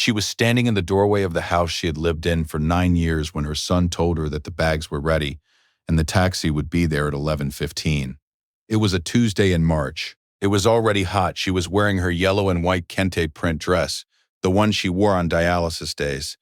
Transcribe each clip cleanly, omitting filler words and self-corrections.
She was standing in the doorway of the house she had lived in for 9 years when her son told her that the bags were ready and the taxi would be there at 11:15. It was a Tuesday in March. It was already hot. She was wearing her yellow and white kente print dress, the one she wore on dialysis days,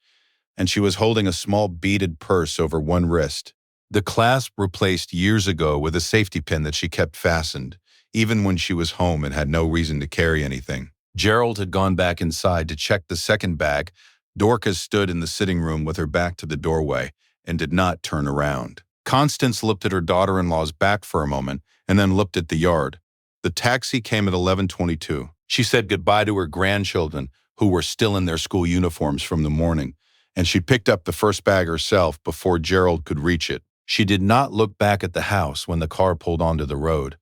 and she was holding a small beaded purse over one wrist. The clasp replaced years ago with a safety pin that she kept fastened, even when she was home and had no reason to carry anything. Gerald had gone back inside to check the second bag. Dorcas stood in the sitting room with her back to the doorway and did not turn around. Constance looked at her daughter-in-law's back for a moment and then looked at the yard. The taxi came at 11:22. She said goodbye to her grandchildren, who were still in their school uniforms from the morning, and she picked up the first bag herself before Gerald could reach it. She did not look back at the house when the car pulled onto the road,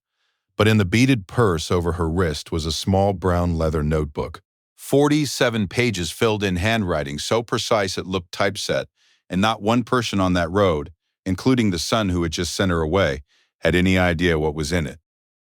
but in the beaded purse over her wrist was a small brown leather notebook. 47 pages filled in handwriting so precise it looked typeset, and not one person on that road, including the son who had just sent her away, had any idea what was in it.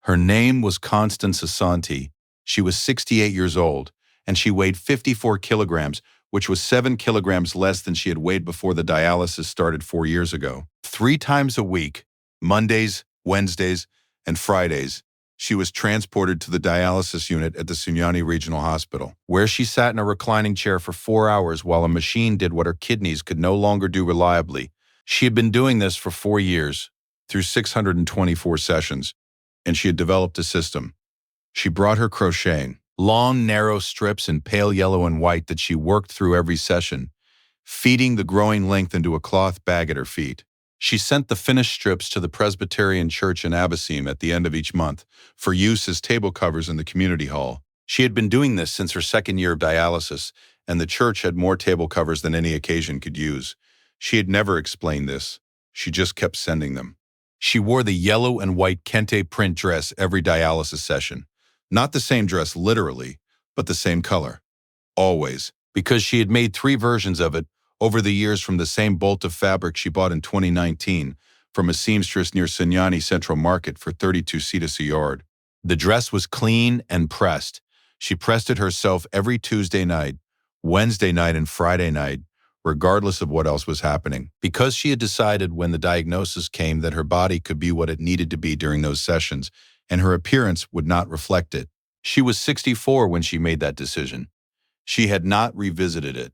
Her name was Constance Asante. She was 68 years old, and she weighed 54 kilograms, which was 7 kilograms less than she had weighed before the dialysis started 4 years ago. 3 times a week, Mondays, Wednesdays, and Fridays, she was transported to the dialysis unit at the Sunyani Regional Hospital, where she sat in a reclining chair for 4 hours while a machine did what her kidneys could no longer do reliably. She had been doing this for 4 years, through 624 sessions, and she had developed a system. She brought her crocheting, long, narrow strips in pale yellow and white that she worked through every session, feeding the growing length into a cloth bag at her feet. She sent the finished strips to the Presbyterian Church in Abasim at the end of each month for use as table covers in the community hall. She had been doing this since her second year of dialysis, and the church had more table covers than any occasion could use. She had never explained this. She just kept sending them. She wore the yellow and white kente print dress every dialysis session. Not the same dress literally, but the same color. Always, because she had made 3 versions of it over the years from the same bolt of fabric she bought in 2019 from a seamstress near Sunyani Central Market for 32 cedis a yard. The dress was clean and pressed. She pressed it herself every Tuesday night, Wednesday night, and Friday night, regardless of what else was happening, because she had decided when the diagnosis came that her body could be what it needed to be during those sessions, and her appearance would not reflect it. She was 64 when she made that decision. She had not revisited it.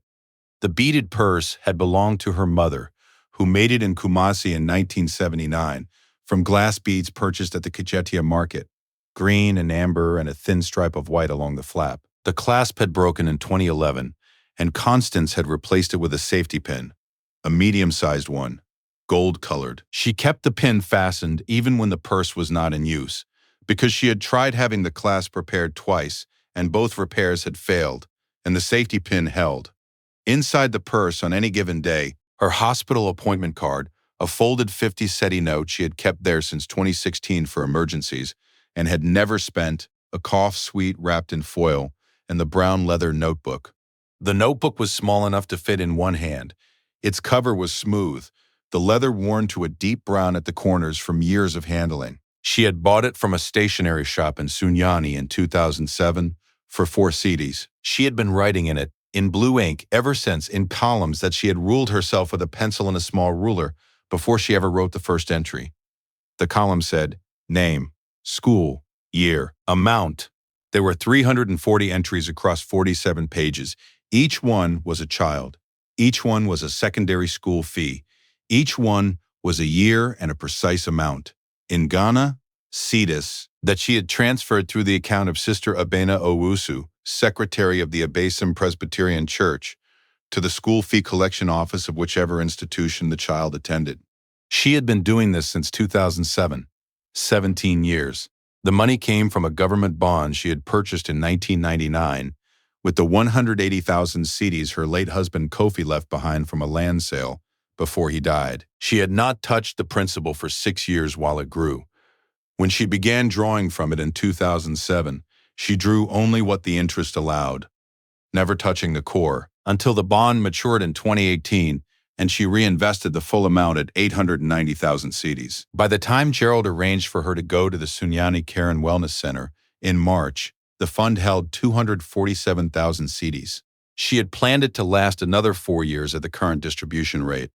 The beaded purse had belonged to her mother, who made it in Kumasi in 1979 from glass beads purchased at the Kajetia market, green and amber and a thin stripe of white along the flap. The clasp had broken in 2011, and Constance had replaced it with a safety pin, a medium-sized one, gold-colored. She kept the pin fastened even when the purse was not in use, because she had tried having the clasp repaired twice, and both repairs had failed, and the safety pin held. Inside the purse on any given day, her hospital appointment card, a folded 50 cedi note she had kept there since 2016 for emergencies, and had never spent, a cough suite wrapped in foil, and the brown leather notebook. The notebook was small enough to fit in one hand. Its cover was smooth, the leather worn to a deep brown at the corners from years of handling. She had bought it from a stationery shop in Sunyani in 2007 for 4 cedis. She had been writing in it, in blue ink, ever since, in columns that she had ruled herself with a pencil and a small ruler before she ever wrote the first entry. The column said, name, school, year, amount. There were 340 entries across 47 pages. Each one was a child. Each one was a secondary school fee. Each one was a year and a precise amount. In Ghana, cedis, that she had transferred through the account of Sister Abena Owusu, secretary of the Abasim Presbyterian Church, to the school fee collection office of whichever institution the child attended. She had been doing this since 2007, 17 years. The money came from a government bond she had purchased in 1999 with the 180,000 cedis her late husband Kofi left behind from a land sale before he died. She had not touched the principal for 6 years while it grew. When she began drawing from it in 2007, she drew only what the interest allowed, never touching the core, until the bond matured in 2018 and she reinvested the full amount at 890,000 cedis. By the time Gerald arranged for her to go to the Sunyani Care and Wellness Center in March, the fund held 247,000 cedis. She had planned it to last another 4 years at the current distribution rate.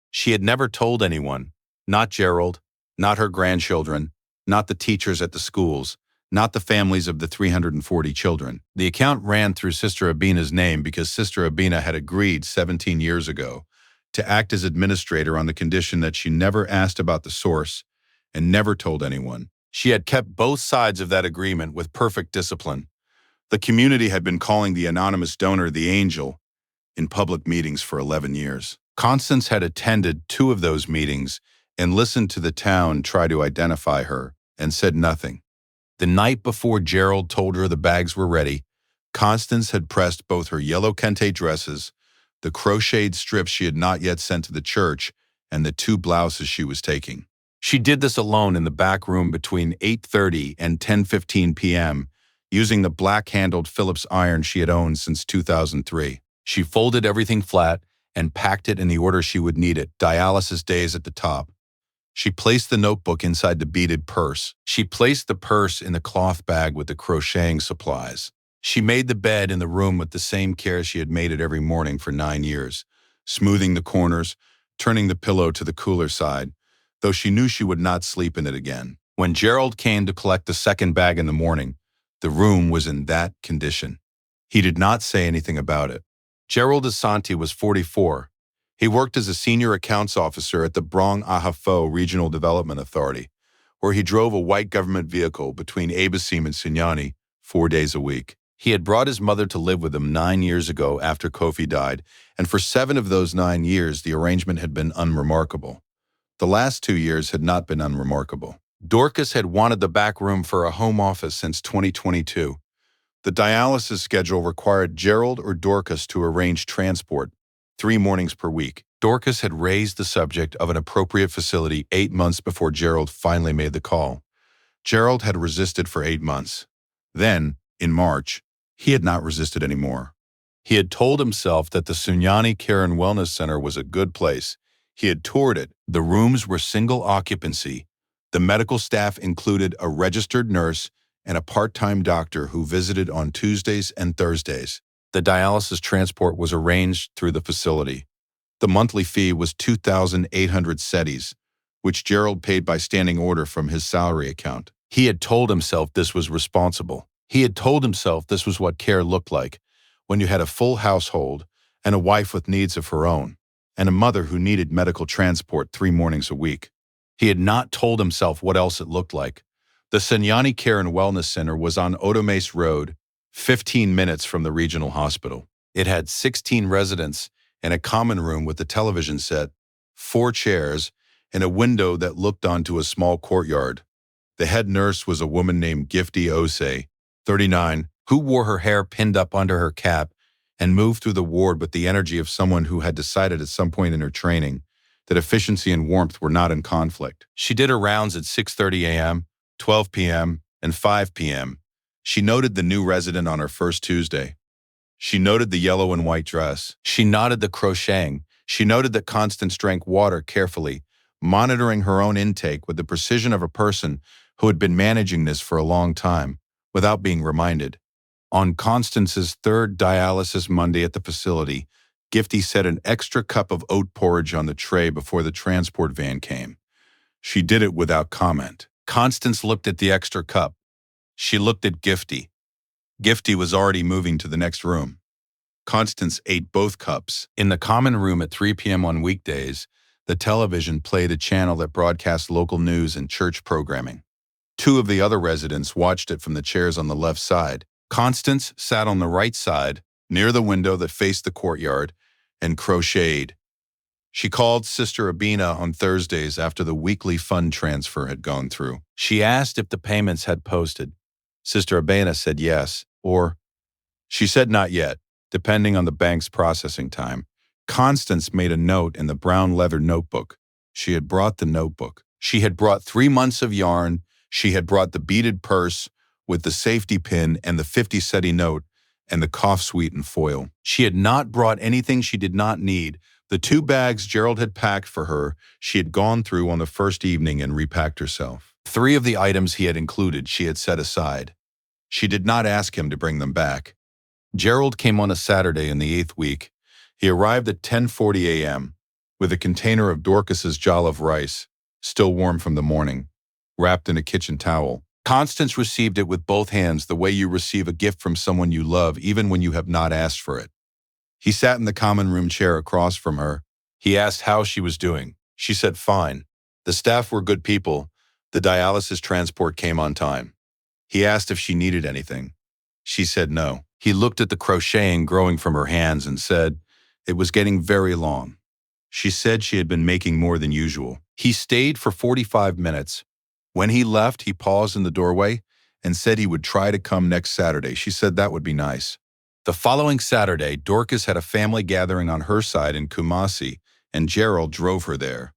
She had never told anyone, not Gerald, not her grandchildren, not the teachers at the schools, not the families of the 340 children. The account ran through Sister Abina's name because Sister Abina had agreed 17 years ago to act as administrator on the condition that she never asked about the source and never told anyone. She had kept both sides of that agreement with perfect discipline. The community had been calling the anonymous donor the angel in public meetings for 11 years. Constance had attended 2 of those meetings and listened to the town try to identify her and said nothing. The night before Gerald told her the bags were ready, Constance had pressed both her yellow kente dresses, the crocheted strips she had not yet sent to the church, and the 2 blouses she was taking. She did this alone in the back room between 8:30 and 10:15 p.m., using the black-handled Phillips iron she had owned since 2003. She folded everything flat and packed it in the order she would need it, dialysis days at the top. She placed the notebook inside the beaded purse. She placed the purse in the cloth bag with the crocheting supplies. She made the bed in the room with the same care she had made it every morning for 9 years, smoothing the corners, turning the pillow to the cooler side, though she knew she would not sleep in it again. When Gerald came to collect the second bag in the morning, the room was in that condition. He did not say anything about it. Gerald Asante was 44. He worked as a senior accounts officer at the Brong Ahafo Regional Development Authority, where he drove a white government vehicle between Abasim and Sinyani 4 days a week. He had brought his mother to live with him 9 years ago after Kofi died, and for 7 of those 9 years the arrangement had been unremarkable. The last 2 years had not been unremarkable. Dorcas had wanted the back room for a home office since 2022. The dialysis schedule required Gerald or Dorcas to arrange transport 3 mornings per week. Dorcas had raised the subject of an appropriate facility 8 months before Gerald finally made the call. Gerald had resisted for 8 months. Then, in March, he had not resisted anymore. He had told himself that the Sunyani Care and Wellness Center was a good place. He had toured it. The rooms were single occupancy. The medical staff included a registered nurse and a part-time doctor who visited on Tuesdays and Thursdays. The dialysis transport was arranged through the facility. The monthly fee was 2,800 cedis, which Gerald paid by standing order from his salary account. He had told himself this was responsible. He had told himself this was what care looked like, when you had a full household and a wife with needs of her own, and a mother who needed medical transport 3 mornings a week. He had not told himself what else it looked like. The Sunyani Care and Wellness Center was on Odomase Road, 15 minutes from the regional hospital. It had 16 residents and a common room with a television set, 4 chairs, and a window that looked onto a small courtyard. The head nurse was a woman named Gifty Osei, 39, who wore her hair pinned up under her cap and moved through the ward with the energy of someone who had decided at some point in her training that efficiency and warmth were not in conflict. She did her rounds at 6:30 a.m., 12 p.m., and 5 p.m. She noted the new resident on her first Tuesday. She noted the yellow and white dress. She noted the crocheting. She noted that Constance drank water carefully, monitoring her own intake with the precision of a person who had been managing this for a long time, without being reminded. On Constance's 3rd dialysis Monday at the facility, Gifty set an extra cup of oat porridge on the tray before the transport van came. She did it without comment. Constance looked at the extra cup. She looked at Gifty. Gifty was already moving to the next room. Constance ate both cups. In the common room at 3 p.m. on weekdays, the television played a channel that broadcast local news and church programming. 2 of the other residents watched it from the chairs on the left side. Constance sat on the right side, near the window that faced the courtyard, and crocheted. She called Sister Abina on Thursdays after the weekly fund transfer had gone through. She asked if the payments had posted. Sister Abina said yes, or she said not yet, depending on the bank's processing time. Constance made a note in the brown leather notebook. She had brought the notebook. She had brought 3 months of yarn. She had brought the beaded purse with the safety pin and the 50 cedi note and the cough sweet and foil. She had not brought anything she did not need. The 2 bags Gerald had packed for her, she had gone through on the first evening and repacked herself. 3 of the items he had included she had set aside. She did not ask him to bring them back. Gerald came on a Saturday in the 8th week. He arrived at 10:40 a.m. with a container of Dorcas's jollof rice, still warm from the morning, wrapped in a kitchen towel. Constance received it with both hands, the way you receive a gift from someone you love even when you have not asked for it. He sat in the common room chair across from her. He asked how she was doing. She said fine. The staff were good people. The dialysis transport came on time. He asked if she needed anything. She said no. He looked at the crocheting growing from her hands and said it was getting very long. She said she had been making more than usual. He stayed for 45 minutes. When he left, he paused in the doorway and said he would try to come next Saturday. She said that would be nice. The following Saturday, Dorcas had a family gathering on her side in Kumasi, and Gerald drove her there.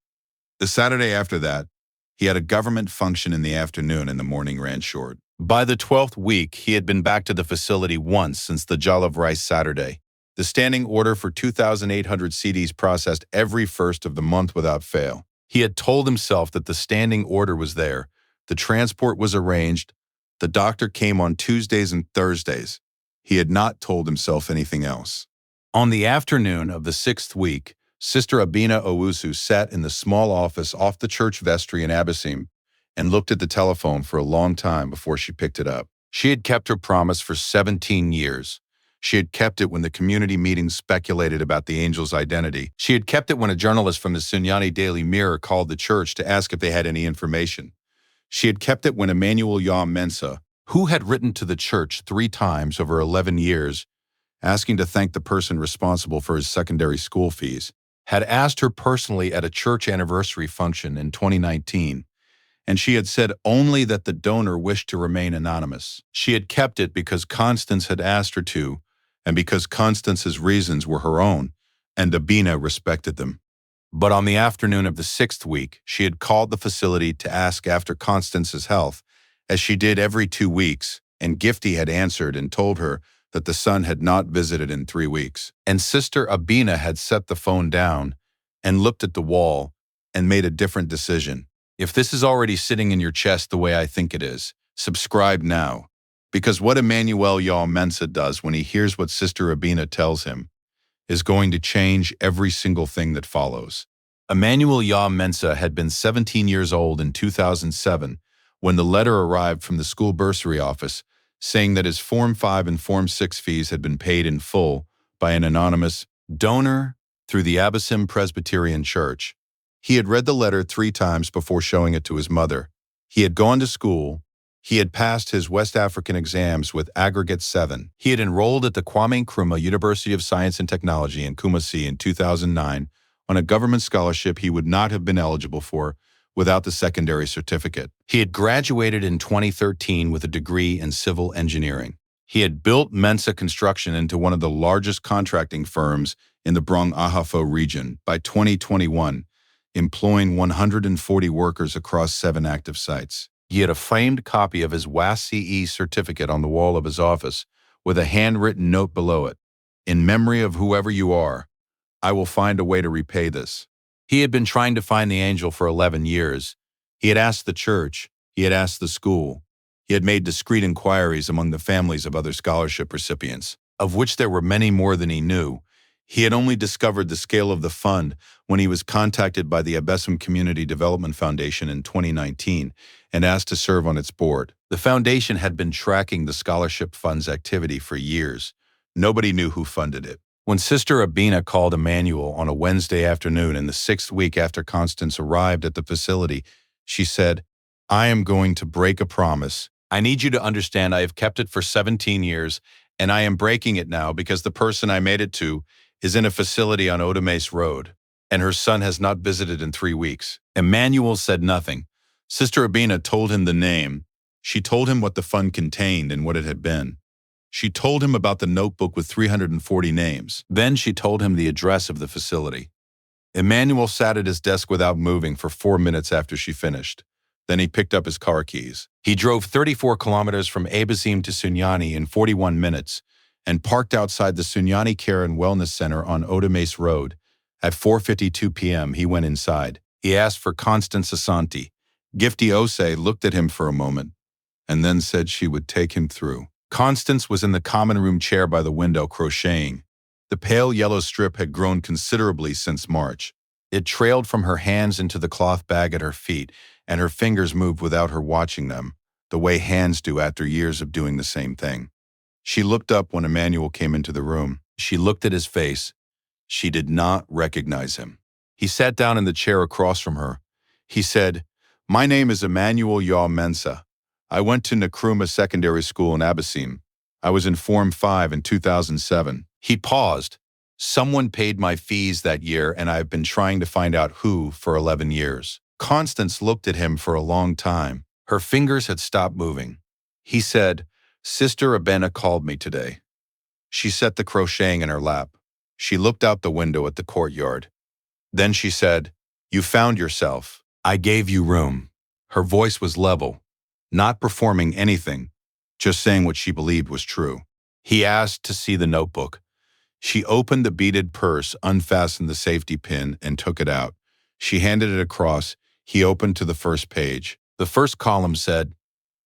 The Saturday after that, he had a government function in the afternoon and the morning ran short. By the 12th week, he had been back to the facility once since the jollof rice Saturday. The standing order for 2,800 CDs processed every first of the month without fail. He had told himself that the standing order was there, the transport was arranged, the doctor came on Tuesdays and Thursdays. He had not told himself anything else. On the afternoon of the 6th week, Sister Abina Owusu sat in the small office off the church vestry in Abyssine and looked at the telephone for a long time before she picked it up. She had kept her promise for 17 years. She had kept it when the community meetings speculated about the angel's identity. She had kept it when a journalist from the Sunyani Daily Mirror called the church to ask if they had any information. She had kept it when Emmanuel Yah Mensah, who had written to the church 3 times over 11 years, asking to thank the person responsible for his secondary school fees, had asked her personally at a church anniversary function in 2019, and she had said only that the donor wished to remain anonymous. She had kept it because Constance had asked her to, and because Constance's reasons were her own, and Abina respected them. But on the afternoon of the 6th week, she had called the facility to ask after Constance's health, as she did every 2 weeks, and Gifty had answered and told her that the son had not visited in 3 weeks. And Sister Abina had set the phone down and looked at the wall and made a different decision. If this is already sitting in your chest the way I think it is, subscribe now. Because what Emmanuel Yah Mensah does when he hears what Sister Abina tells him is going to change every single thing that follows. Emmanuel Yah Mensah had been 17 years old in 2007 when the letter arrived from the school bursary office saying that his Form 5 and Form 6 fees had been paid in full by an anonymous donor through the Abyssine Presbyterian Church. He had read the letter 3 times before showing it to his mother. He had gone to school. He had passed his West African exams with aggregate 7. He had enrolled at the Kwame Nkrumah University of Science and Technology in Kumasi in 2009 on a government scholarship he would not have been eligible for without the secondary certificate. He had graduated in 2013 with a degree in civil engineering. He had built Mensah Construction into one of the largest contracting firms in the Brong Ahafo region by 2021, employing 140 workers across 7 active sites. He had a framed copy of his WAS-CE certificate on the wall of his office with a handwritten note below it. In memory of whoever you are, I will find a way to repay this. He had been trying to find the angel for 11 years. He had asked the church. He had asked the school. He had made discreet inquiries among the families of other scholarship recipients, of which there were many more than he knew. He had only discovered the scale of the fund when he was contacted by the Abyssine Community Development Foundation in 2019 and asked to serve on its board. The foundation had been tracking the scholarship fund's activity for years. Nobody knew who funded it. When Sister Abina called Emmanuel on a Wednesday afternoon in the 6th week after Constance arrived at the facility, she said, I am going to break a promise. I need you to understand I have kept it for 17 years, and I am breaking it now because the person I made it to is in a facility on Odames Road, and her son has not visited in 3 weeks. Emmanuel said nothing. Sister Abina told him the name. She told him what the fund contained and what it had been. She told him about the notebook with 340 names. Then she told him the address of the facility. Emmanuel sat at his desk without moving for 4 minutes after she finished. Then he picked up his car keys. He drove 34 kilometers from Abyssine to Sunyani in 41 minutes and parked outside the Sunyani Care and Wellness Center on Odames Road. At 4:52 p.m., he went inside. He asked for Constance Asante. Gifty Ose looked at him for a moment and then said she would take him through. Constance was in the common room chair by the window crocheting. The pale yellow strip had grown considerably since March. It trailed from her hands into the cloth bag at her feet, and her fingers moved without her watching them, the way hands do after years of doing the same thing. She looked up when Emmanuel came into the room. She looked at his face. She did not recognize him. He sat down in the chair across from her. He said, "My name is Emmanuel Yaw Mensa. I went to Nkrumah Secondary School in Abyssine. I was in Form 5 in 2007. He paused. "Someone paid my fees that year, and I have been trying to find out who for 11 years. Constance looked at him for a long time. Her fingers had stopped moving. He said, "Sister Abena called me today." She set the crocheting in her lap. She looked out the window at the courtyard. Then she said, "You found yourself. I gave you room." Her voice was level, not performing anything, just saying what she believed was true. He asked to see the notebook. She opened the beaded purse, unfastened the safety pin, and took it out. She handed it across. He opened to the first page. The first column said,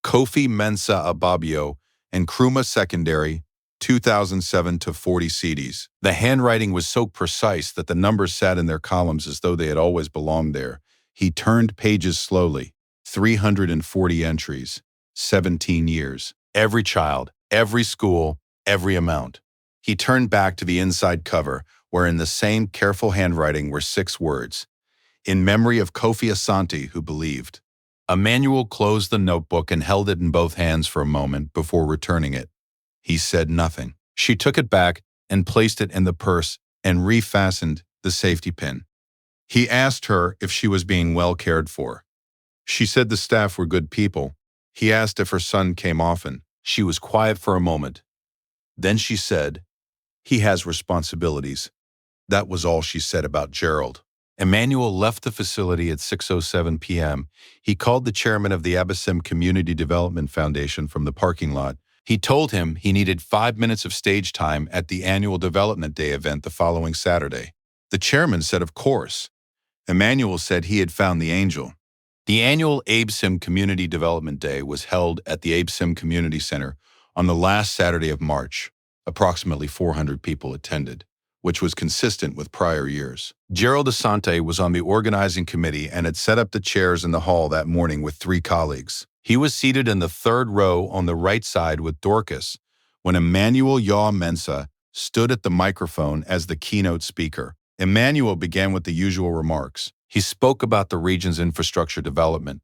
Kofi Mensa Ababio, Nkrumah Secondary, 2007 to 40 CDs. The handwriting was so precise that the numbers sat in their columns as though they had always belonged there. He turned pages slowly. 340 entries, 17 years. Every child, every school, every amount. He turned back to the inside cover, where in the same careful handwriting were 6 words. In memory of Kofi Asante, who believed. Emmanuel closed the notebook and held it in both hands for a moment before returning it. He said nothing. She took it back and placed it in the purse and refastened the safety pin. He asked her if she was being well cared for. She said the staff were good people. He asked if her son came often. She was quiet for a moment. Then she said, "He has responsibilities." That was all she said about Gerald. Emmanuel left the facility at 6:07 p.m. He called the chairman of the Abyssine Community Development Foundation from the parking lot. He told him he needed 5 minutes of stage time at the annual Development Day event the following Saturday. The chairman said, of course. Emmanuel said he had found the angel. The annual Abyssine Community Development Day was held at the Abyssine Community Center on the last Saturday of March. Approximately 400 people attended, which was consistent with prior years. Gerald Asante was on the organizing committee and had set up the chairs in the hall that morning with 3 colleagues. He was seated in the 3rd row on the right side with Dorcas when Emmanuel Yaw Mensa stood at the microphone as the keynote speaker. Emmanuel began with the usual remarks. He spoke about the region's infrastructure development.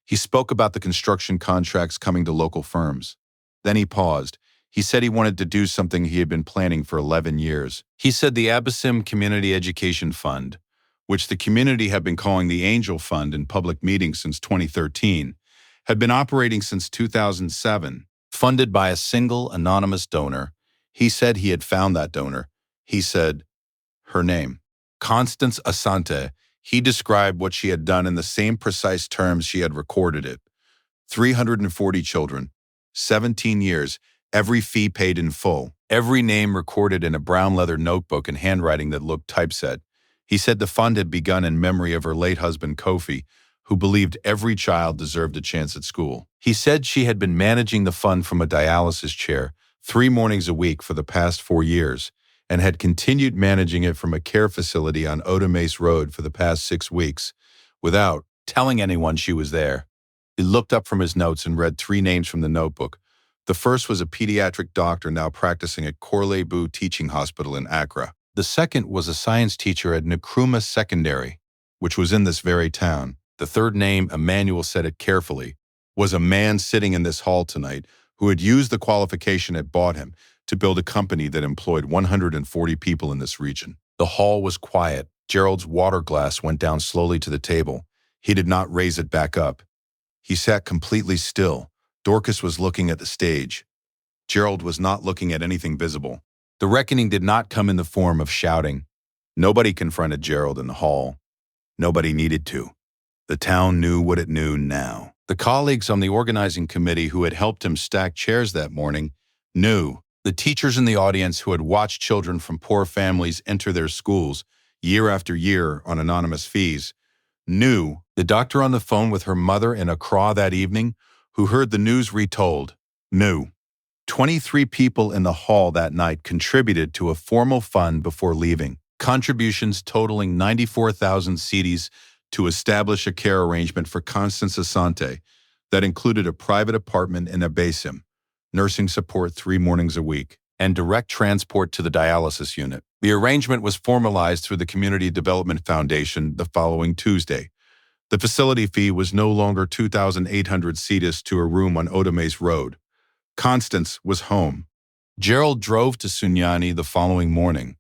He spoke about the construction contracts coming to local firms. Then he paused. He said he wanted to do something he had been planning for 11 years. He said the Abyssine Community Education Fund, which the community had been calling the Angel Fund in public meetings since 2013, had been operating since 2007, funded by a single anonymous donor. He said he had found that donor. He said, her name, Constance Asante. He described what she had done in the same precise terms she had recorded it. 340 children, 17 years, every fee paid in full, every name recorded in a brown leather notebook in handwriting that looked typeset. He said the fund had begun in memory of her late husband, Kofi, who believed every child deserved a chance at school. He said she had been managing the fund from a dialysis chair 3 mornings a week for the past 4 years, and had continued managing it from a care facility on Odomase Road for the past 6 weeks, without telling anyone she was there. He looked up from his notes and read 3 names from the notebook. The first was a pediatric doctor now practicing at Korle-Bu Teaching Hospital in Accra. The second was a science teacher at Nkrumah Secondary, which was in this very town. The third name, Emmanuel said it carefully, was a man sitting in this hall tonight who had used the qualification it bought him to build a company that employed 140 people in this region. The hall was quiet. Gerald's water glass went down slowly to the table. He did not raise it back up. He sat completely still. Dorcas was looking at the stage. Gerald was not looking at anything visible. The reckoning did not come in the form of shouting. Nobody confronted Gerald in the hall. Nobody needed to. The town knew what it knew now. The colleagues on the organizing committee who had helped him stack chairs that morning knew. The teachers in the audience who had watched children from poor families enter their schools year after year on anonymous fees knew. The doctor on the phone with her mother in Accra that evening, who heard the news retold, knew. 23 people in the hall that night contributed to a formal fund before leaving, contributions totaling 94,000 cedis to establish a care arrangement for Constance Asante that included a private apartment in Abesim, nursing support 3 mornings a week, and direct transport to the dialysis unit. The arrangement was formalized through the Community Development Foundation the following Tuesday. The facility fee was no longer 2,800 cedis to a room on Odames Road. Constance was home. Gerald drove to Sunyani the following morning.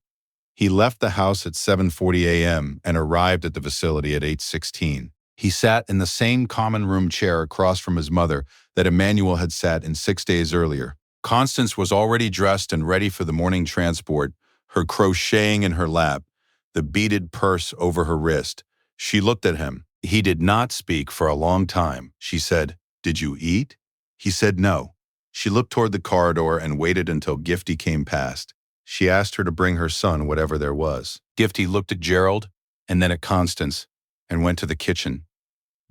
He left the house at 7:40 a.m. and arrived at the facility at 8:16. He sat in the same common room chair across from his mother that Emmanuel had sat in 6 days earlier. Constance was already dressed and ready for the morning transport, her crocheting in her lap, the beaded purse over her wrist. She looked at him. He did not speak for a long time. She said, "Did you eat?" He said no. She looked toward the corridor and waited until Gifty came past. She asked her to bring her son whatever there was. Gifty looked at Gerald and then at Constance and went to the kitchen.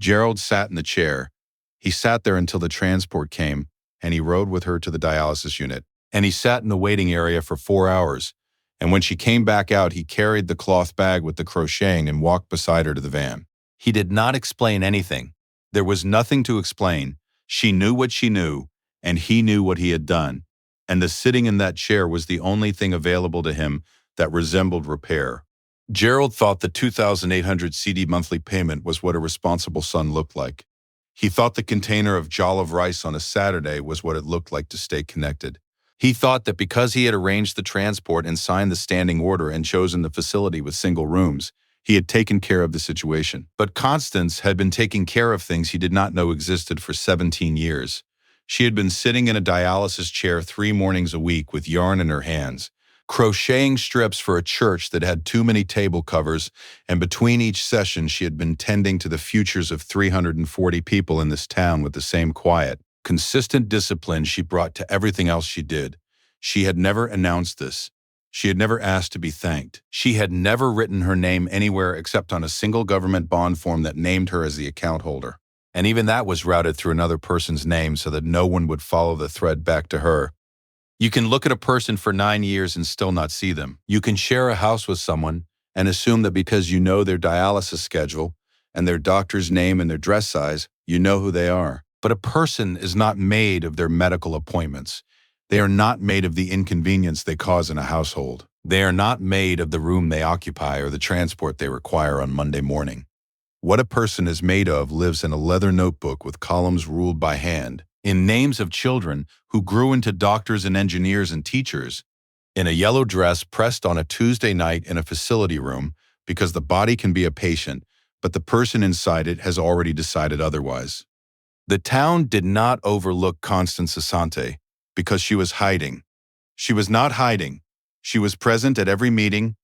Gerald sat in the chair. He sat there until the transport came, and he rode with her to the dialysis unit. And he sat in the waiting area for 4 hours. And when she came back out, he carried the cloth bag with the crocheting and walked beside her to the van. He did not explain anything. There was nothing to explain. She knew what she knew, and he knew what he had done. And the sitting in that chair was the only thing available to him that resembled repair. Gerald thought the 2,800 CD monthly payment was what a responsible son looked like. He thought the container of jollof rice on a Saturday was what it looked like to stay connected. He thought that because he had arranged the transport and signed the standing order and chosen the facility with single rooms, he had taken care of the situation. But Constance had been taking care of things he did not know existed for 17 years. She had been sitting in a dialysis chair 3 mornings a week with yarn in her hands, crocheting strips for a church that had too many table covers, and between each session she had been tending to the futures of 340 people in this town with the same quiet, consistent discipline she brought to everything else she did. She had never announced this. She had never asked to be thanked. She had never written her name anywhere except on a single government bond form that named her as the account holder. And even that was routed through another person's name so that no one would follow the thread back to her. You can look at a person for 9 years and still not see them. You can share a house with someone and assume that because you know their dialysis schedule and their doctor's name and their dress size, you know who they are. But a person is not made of their medical appointments. They are not made of the inconvenience they cause in a household. They are not made of the room they occupy or the transport they require on Monday morning. What a person is made of lives in a leather notebook with columns ruled by hand, in names of children who grew into doctors and engineers and teachers, in a yellow dress pressed on a Tuesday night in a facility room because the body can be a patient, but the person inside it has already decided otherwise. The town did not overlook Constance Asante because she was hiding. She was not hiding. She was present at every meeting,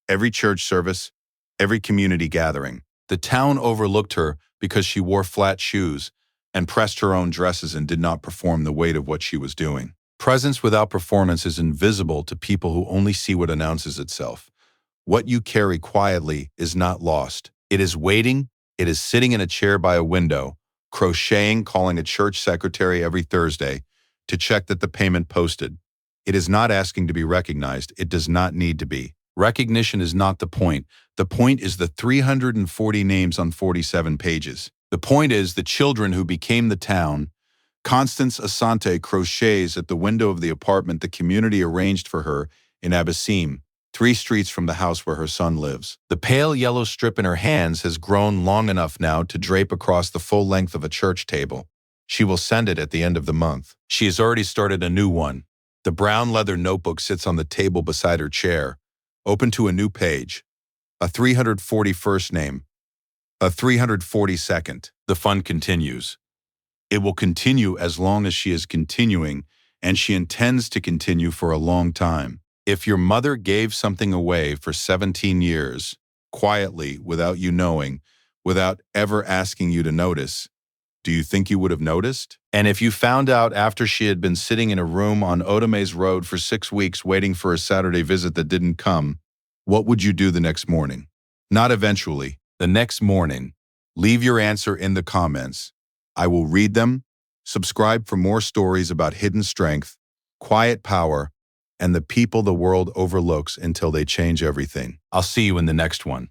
every church service, every community gathering. The town overlooked her because she wore flat shoes and pressed her own dresses and did not perform the weight of what she was doing. Presence without performance is invisible to people who only see what announces itself. What you carry quietly is not lost. It is waiting. It is sitting in a chair by a window, crocheting, calling a church secretary every Thursday to check that the payment posted. It is not asking to be recognized. It does not need to be. Recognition is not the point. The point is the 340 names on 47 pages. The point is the children who became the town. Constance Asante crochets at the window of the apartment the community arranged for her in Abesim, 3 streets from the house where her son lives. The pale yellow strip in her hands has grown long enough now to drape across the full length of a church table. She will send it at the end of the month. She has already started a new one. The brown leather notebook sits on the table beside her chair, open to a new page. A 341st name. A 342nd. The fun continues. It will continue as long as she is continuing, and she intends to continue for a long time. If your mother gave something away for 17 years, quietly, without you knowing, without ever asking you to notice, do you think you would have noticed? And if you found out after she had been sitting in a room on Odames Road for 6 weeks waiting for a Saturday visit that didn't come, what would you do the next morning? Not eventually, the next morning. Leave your answer in the comments. I will read them. Subscribe for more stories about hidden strength. quiet power, and the people the world overlooks until they change everything. I'll see you in the next one.